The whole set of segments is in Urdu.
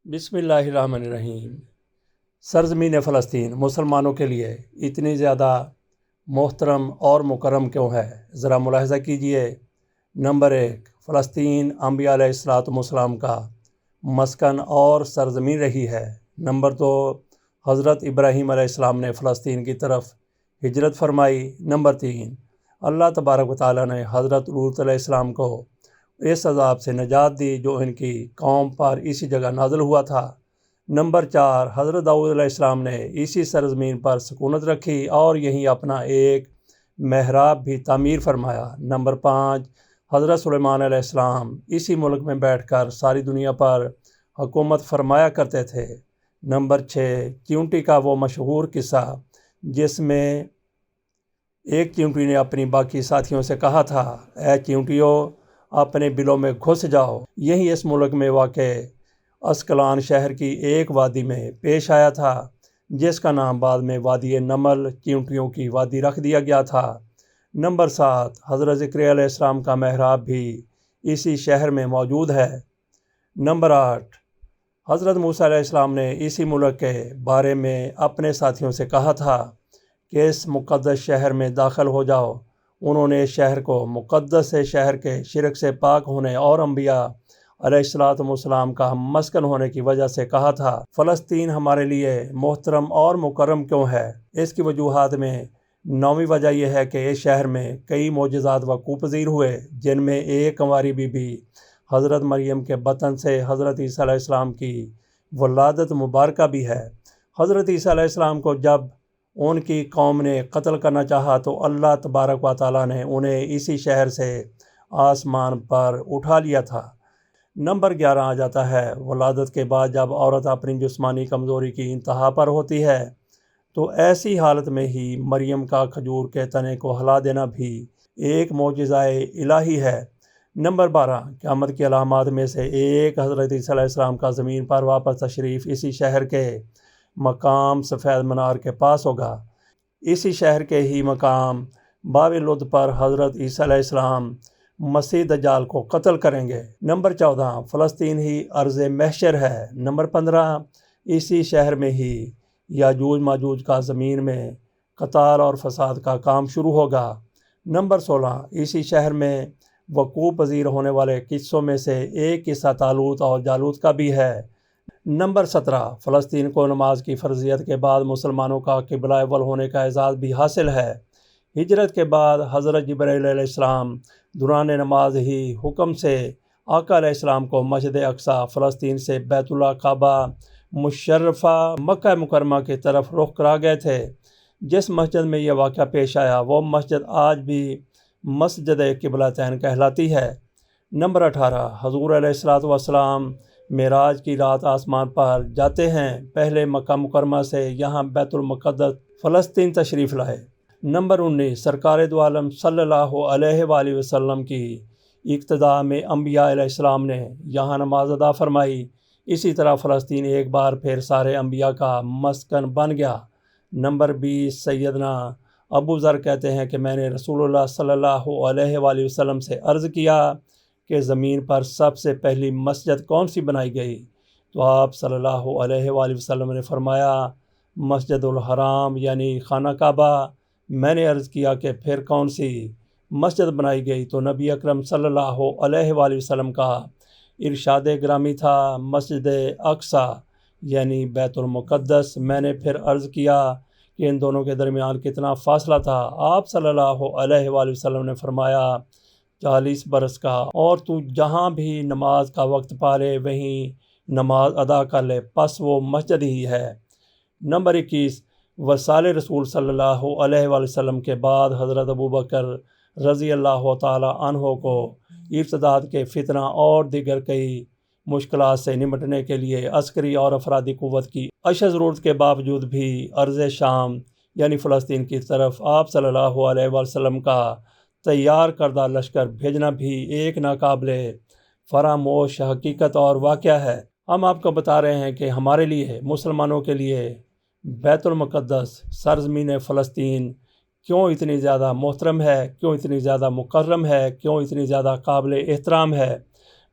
بسم اللہ الرحمن الرحیم۔ سرزمین فلسطین مسلمانوں کے لیے اتنی زیادہ محترم اور مکرم کیوں ہے؟ ذرا ملاحظہ کیجئے۔ نمبر 1، فلسطین انبیاء علیہ السلام کا مسکن اور سرزمین رہی ہے۔ نمبر 2، حضرت ابراہیم علیہ السلام نے فلسطین کی طرف ہجرت فرمائی۔ نمبر 3، اللہ تبارک و تعالیٰ نے حضرت لوط علیہ السلام کو اس عذاب سے نجات دی جو ان کی قوم پر اسی جگہ نازل ہوا تھا۔ نمبر 4، حضرت داؤد علیہ السلام نے اسی سرزمین پر سکونت رکھی اور یہیں اپنا ایک محراب بھی تعمیر فرمایا۔ نمبر 5، حضرت سلیمان علیہ السلام اسی ملک میں بیٹھ کر ساری دنیا پر حکومت فرمایا کرتے تھے۔ نمبر 6، چیونٹی کا وہ مشہور قصہ جس میں ایک چیونٹی نے اپنی باقی ساتھیوں سے کہا تھا، اے چیونٹیوں اپنے بلوں میں گھس جاؤ، یہی اس ملک میں واقع اسکلان شہر کی ایک وادی میں پیش آیا تھا جس کا نام بعد میں وادی نمل چیونٹیوں کی وادی رکھ دیا گیا تھا۔ نمبر 7، حضرت زکریا علیہ السلام کا محراب بھی اسی شہر میں موجود ہے۔ نمبر 8، حضرت موسیٰ علیہ السلام نے اسی ملک کے بارے میں اپنے ساتھیوں سے کہا تھا کہ اس مقدس شہر میں داخل ہو جاؤ۔ انہوں نے اس شہر کو مقدس شہر کے شرک سے پاک ہونے اور انبیاء علیہ السلام کا مسکن ہونے کی وجہ سے کہا تھا۔ فلسطین ہمارے لیے محترم اور مکرم کیوں ہے؟ اس کی وجوہات میں 9ویں وجہ یہ ہے کہ اس شہر میں کئی معجزات وقوع پذیر ہوئے، جن میں ایک کنواری بی بی حضرت مریم کے بطن سے حضرت عیسیٰ علیہ السلام کی ولادت مبارکہ بھی ہے۔ حضرت عیسیٰ علیہ السلام کو جب ان کی قوم نے قتل کرنا چاہا تو اللہ تبارک و تعالیٰ نے انہیں اسی شہر سے آسمان پر اٹھا لیا تھا۔ نمبر 11 آ جاتا ہے، ولادت کے بعد جب عورت اپنی جسمانی کمزوری کی انتہا پر ہوتی ہے تو ایسی حالت میں ہی مریم کا کھجور کے تنے کو ہلا دینا بھی ایک معجزہ الہی ہے۔ نمبر 12، قیامت کی علامات میں سے ایک حضرت عیسیٰ علیہ السلام کا زمین پر واپس تشریف اسی شہر کے مقام سفید منار کے پاس ہوگا۔ اسی شہر کے ہی مقام باب لد پر حضرت عیسیٰ علیہ السلام مسیح دجال کو قتل کریں گے۔ نمبر 14، فلسطین ہی ارض محشر ہے۔ نمبر 15، اسی شہر میں ہی یاجوج ماجوج کا زمین میں قتال اور فساد کا کام شروع ہوگا۔ نمبر 16، اسی شہر میں وقوع پذیر ہونے والے قصوں میں سے ایک قصہ طالوت اور جالوت کا بھی ہے۔ نمبر 17، فلسطین کو نماز کی فرضیت کے بعد مسلمانوں کا قبلہ اول ہونے کا اعزاز بھی حاصل ہے۔ ہجرت کے بعد حضرت جبرائیل علیہ السلام دوران نماز ہی حکم سے آقا علیہ السلام کو مسجد اقصی فلسطین سے بیت اللہ کعبہ مشرفہ مکہ مکرمہ کی طرف رخ کرا گئے تھے۔ جس مسجد میں یہ واقعہ پیش آیا وہ مسجد آج بھی مسجد قبلتین کہلاتی ہے۔ نمبر 18، حضور علیہ السلام معراج کی رات آسمان پر جاتے ہیں، پہلے مکہ مکرمہ سے یہاں بیت المقدس فلسطین تشریف لائے۔ نمبر 19، سرکار دو عالم صلی اللہ علیہ وآلہ وسلم کی اقتداء میں انبیاء علیہ السلام نے یہاں نماز ادا فرمائی۔ اسی طرح فلسطین ایک بار پھر سارے انبیاء کا مسکن بن گیا۔ نمبر 20، سیدنا ابو ذر کہتے ہیں کہ میں نے رسول اللہ صلی اللہ علیہ وآلہ وسلم سے عرض کیا کہ زمین پر سب سے پہلی مسجد کون سی بنائی گئی؟ تو آپ صلی اللہ علیہ وآلہ وسلم نے فرمایا مسجد الحرام یعنی خانہ کعبہ۔ میں نے عرض کیا کہ پھر کون سی مسجد بنائی گئی؟ تو نبی اکرم صلی اللہ علیہ وآلہ وسلم کا ارشاد گرامی تھا مسجد اقصی یعنی بیت المقدس۔ میں نے پھر عرض کیا کہ ان دونوں کے درمیان کتنا فاصلہ تھا؟ آپ صلی اللہ علیہ وآلہ وسلم نے فرمایا 40 برس کا، اور تو جہاں بھی نماز کا وقت پالے وہیں نماز ادا کر لے، پس وہ مسجد ہی ہے۔ نمبر 21، وصال رسول صلی اللہ علیہ وآلہ وسلم کے بعد حضرت ابوبکر رضی اللہ تعالی عنہ کو ارتداد کے فتنہ اور دیگر کئی مشکلات سے نمٹنے کے لیے عسکری اور افرادی قوت کی اشد ضرورت کے باوجود بھی ارض شام یعنی فلسطین کی طرف آپ صلی اللہ علیہ وآلہ وسلم کا تیار کردہ لشکر بھیجنا بھی ایک ناقابل فراموش حقیقت اور واقعہ ہے۔ ہم آپ کو بتا رہے ہیں کہ ہمارے لیے مسلمانوں کے لیے بیت المقدس سرزمین فلسطین کیوں اتنی زیادہ محترم ہے، کیوں اتنی زیادہ مکرم ہے، کیوں اتنی زیادہ قابل احترام ہے۔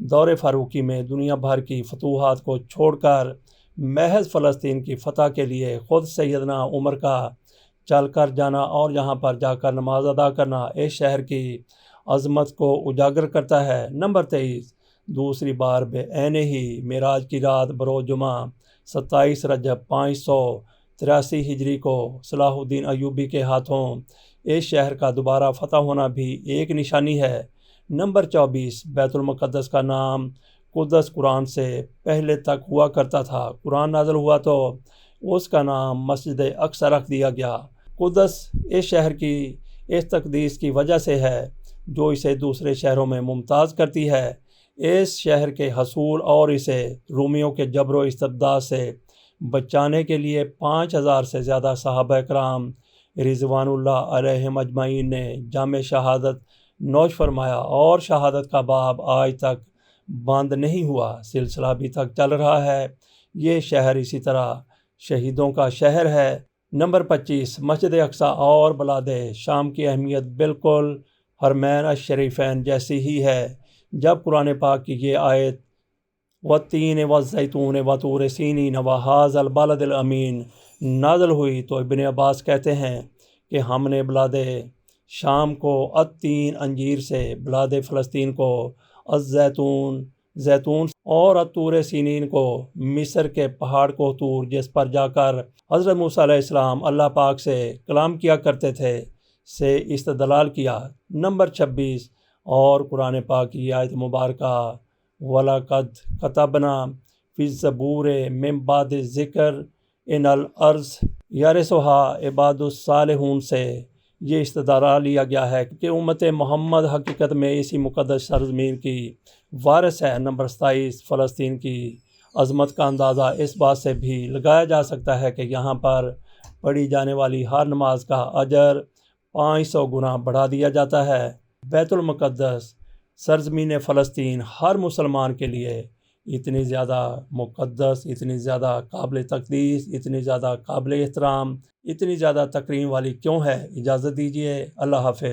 دور فاروقی میں دنیا بھر کی فتوحات کو چھوڑ کر محض فلسطین کی فتح کے لیے خود سیدنا عمر کا چل کر جانا اور یہاں پر جا کر نماز ادا کرنا اس شہر کی عظمت کو اجاگر کرتا ہے۔ نمبر 23، دوسری بار بے عین ہی معراج کی رات بروز جمعہ 27 رجب 583 ہجری کو صلاح الدین ایوبی کے ہاتھوں اس شہر کا دوبارہ فتح ہونا بھی ایک نشانی ہے۔ نمبر 24، بیت المقدس کا نام قدس قرآن سے پہلے تک ہوا کرتا تھا۔ قرآن نازل ہوا تو اس کا نام مسجد اقصی رکھ دیا گیا۔ قدس اس شہر کی اس تقدیس کی وجہ سے ہے جو اسے دوسرے شہروں میں ممتاز کرتی ہے۔ اس شہر کے حصول اور اسے رومیوں کے جبر و استبداد سے بچانے کے لیے 5000 سے زیادہ صحابہ کرام رضوان اللہ علیہم اجمعین نے جام شہادت نوش فرمایا، اور شہادت کا باب آج تک بند نہیں ہوا، سلسلہ ابھی تک چل رہا ہے۔ یہ شہر اسی طرح شہیدوں کا شہر ہے۔ نمبر 25، مسجد اقصی اور بلاد شام کی اہمیت بالکل حرمین الشریفین جیسی ہی ہے۔ جب قرآن پاک کی یہ آیت والتین والزیتون وطور سینین وہذا البلد الامین نازل ہوئی تو ابن عباس کہتے ہیں کہ ہم نے بلاد شام کو التین انجیر سے، بلاد فلسطین کو زیتون اور الطور سینین کو مصر کے پہاڑ کو طور جس پر جا کر حضرت موسیٰ علیہ السلام اللہ پاک سے کلام کیا کرتے تھے سے استدلال کیا۔ نمبر 26، اور قرآن پاک کی آیت مبارکہ وَلَقَدْ كَتَبْنَا فِي الزَّبُورِ مِن بَعْدِ الذِّكْرِ إِنَّ الْأَرْضَ يَرِثُهَا عِبَادُ الصَّالِحُونَ سے یہ استدلال لیا گیا ہے کہ امت محمد حقیقت میں اسی مقدس سرزمین کی وارث ہے۔ نمبر 27، فلسطین کی عظمت کا اندازہ اس بات سے بھی لگایا جا سکتا ہے کہ یہاں پر پڑھی جانے والی ہر نماز کا اجر 500 گنا بڑھا دیا جاتا ہے۔ بیت المقدس سرزمین فلسطین ہر مسلمان کے لیے اتنی زیادہ مقدس، اتنی زیادہ قابل تقدیس، اتنی زیادہ قابل احترام، اتنی زیادہ تکریم والی کیوں ہے؟ اجازت دیجیے، اللہ حافظ۔